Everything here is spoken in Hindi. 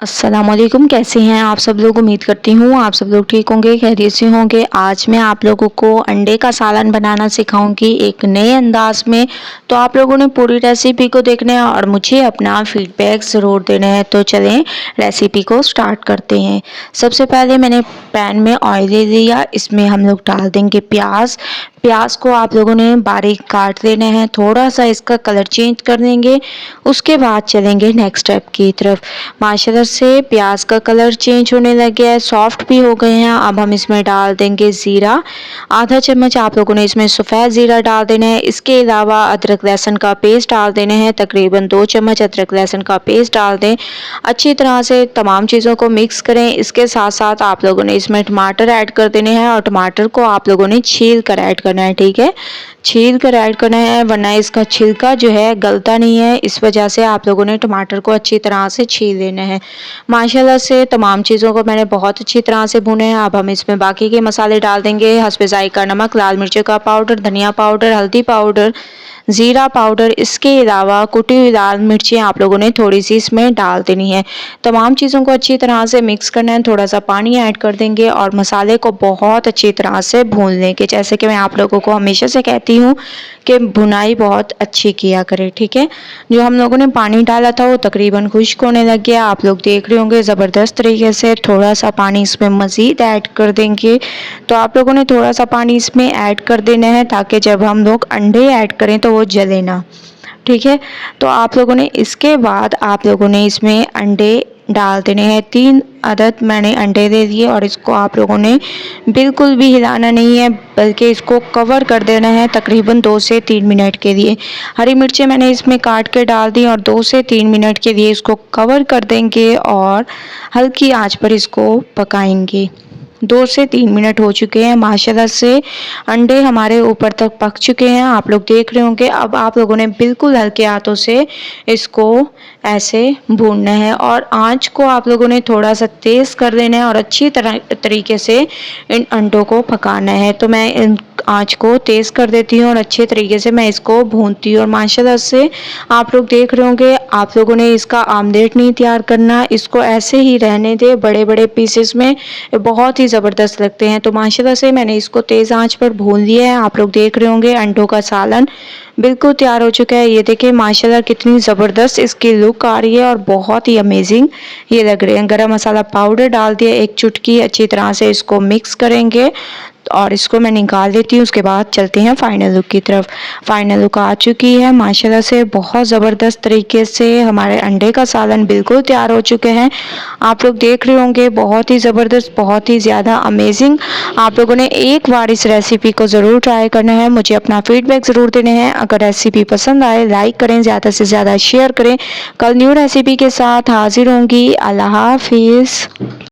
अस्सलामुअलैकुम, कैसे हैं आप सब लोग। उम्मीद करती हूँ आप सब लोग ठीक होंगे, खैरियत से होंगे। आज मैं आप लोगों को अंडे का सालन बनाना सिखाऊंगी एक नए अंदाज में। तो आप लोगों ने पूरी रेसिपी को देखना है और मुझे अपना फीडबैक ज़रूर देना है। तो चलें रेसिपी को स्टार्ट करते हैं। सबसे पहले मैंने पैन में ऑयल ले लिया, इसमें हम लोग डाल देंगे प्याज। प्याज को आप लोगों ने बारीक काट देना है, थोड़ा सा इसका कलर चेंज कर देंगे। उसके बाद चलेंगे नेक्स्ट स्टेप की तरफ। माशाल्लाह से प्याज का कलर चेंज होने लग गया है, सॉफ्ट भी हो गए हैं। अब हम इसमें डाल देंगे ज़ीरा। आधा चम्मच आप लोगों ने इसमें सफ़ेद ज़ीरा डाल देना है। इसके अलावा अदरक लहसुन का पेस्ट डाल देना है, तकरीबन 2 चम्मच अदरक लहसुन का पेस्ट डाल दें। अच्छी तरह से तमाम चीज़ों को मिक्स करें। इसके साथ साथ आप लोगों ने इसमें टमाटर ऐड कर देने हैं और टमाटर को आप लोगों ने छील कर ऐड करना है, ठीक है। छील कर ऐड करना है, वरना इसका छिलका जो है गलता नहीं है। इस वजह से आप लोगों ने टमाटर को अच्छी तरह से छील लेना है। माशाल्लाह से तमाम चीज़ों को मैंने बहुत अच्छी तरह से भुने हैं। अब हम इसमें बाकी के मसाले डाल देंगे। हस्बे ज़ायका नमक, लाल मिर्च का पाउडर, धनिया पाउडर, हल्दी पाउडर, ज़ीरा पाउडर। इसके अलावा कुटी हुई लाल मिर्चें आप लोगों ने थोड़ी सी इसमें डाल देनी है। तमाम चीज़ों को अच्छी तरह से मिक्स करना है। थोड़ा सा पानी ऐड कर देंगे और मसाले को बहुत अच्छी तरह से भून लेंगे। जैसे कि मैं आप लोगों को हमेशा से कहती हूँ कि भुनाई बहुत अच्छी किया करें, ठीक है। जो हम लोगों ने पानी डाला था वो तकरीबन खुश्क होने लग गया, आप लोग देख रहे होंगे ज़बरदस्त तरीके से। थोड़ा सा पानी इसमें मज़ीद ऐड कर देंगे। तो आप लोगों ने थोड़ा सा पानी इसमें ऐड कर देना है ताकि जब हम लोग अंडे ऐड करें तो वो जले ना, ठीक है। तो आप लोगों ने इसके बाद आप लोगों ने इसमें अंडे डाल देने हैं। 3 अदद मैंने अंडे दे दिए और इसको आप लोगों ने बिल्कुल भी हिलाना नहीं है, बल्कि इसको कवर कर देना है तकरीबन 2 से 3 मिनट के लिए। हरी मिर्चें मैंने इसमें काट के डाल दी और 2 से 3 मिनट के लिए इसको कवर कर देंगे और हल्की आंच पर इसको पकाएंगे। 2 से 3 मिनट हो चुके हैं। माशाल्लाह से अंडे हमारे ऊपर तक पक चुके हैं, आप लोग देख रहे होंगे। अब आप लोगों ने बिल्कुल हल्के हाथों से इसको ऐसे भूनना है और आंच को आप लोगों ने थोड़ा सा तेज़ कर देना है और अच्छी तरह तरीके से इन अंडों को पकाना है। तो मैं इन आंच को तेज़ कर देती हूँ और अच्छे तरीके से मैं इसको भूनती हूँ। और माशाल्लाह से आप लोग देख रहे होंगे, आप लोगों ने इसका आमलेट नहीं तैयार करना, इसको ऐसे ही रहने दे बड़े बड़े पीसेस में, बहुत ही ज़बरदस्त लगते हैं। तो माशाल्लाह से मैंने इसको तेज़ आंच पर भून लिया है। आप लोग देख रहे होंगे अंडों का सालन बिल्कुल तैयार हो चुका है। ये देखिए माशाल्लाह कितनी ज़बरदस्त इसकी लुक आ रही है और बहुत ही अमेजिंग ये लग रहे हैं। गरम मसाला पाउडर डाल दिया 1 चुटकी, अच्छी तरह से इसको मिक्स करेंगे और इसको मैं निकाल लेती हूँ। उसके बाद चलते हैं फाइनल लुक की तरफ। फाइनल लुक आ चुकी है। माशाल्लाह से बहुत ज़बरदस्त तरीके से हमारे अंडे का सालन बिल्कुल तैयार हो चुके हैं। आप लोग देख रहे होंगे, बहुत ही ज़बरदस्त, बहुत ही ज़्यादा अमेजिंग। आप लोगों ने एक बार इस रेसिपी को ज़रूर ट्राई करना है, मुझे अपना फीडबैक ज़रूर देने हैं। अगर रेसिपी पसंद आए लाइक करें, ज़्यादा से ज़्यादा शेयर करें। कल न्यू रेसिपी के साथ हाजिर होंगी। अल्लाह हाफिज़।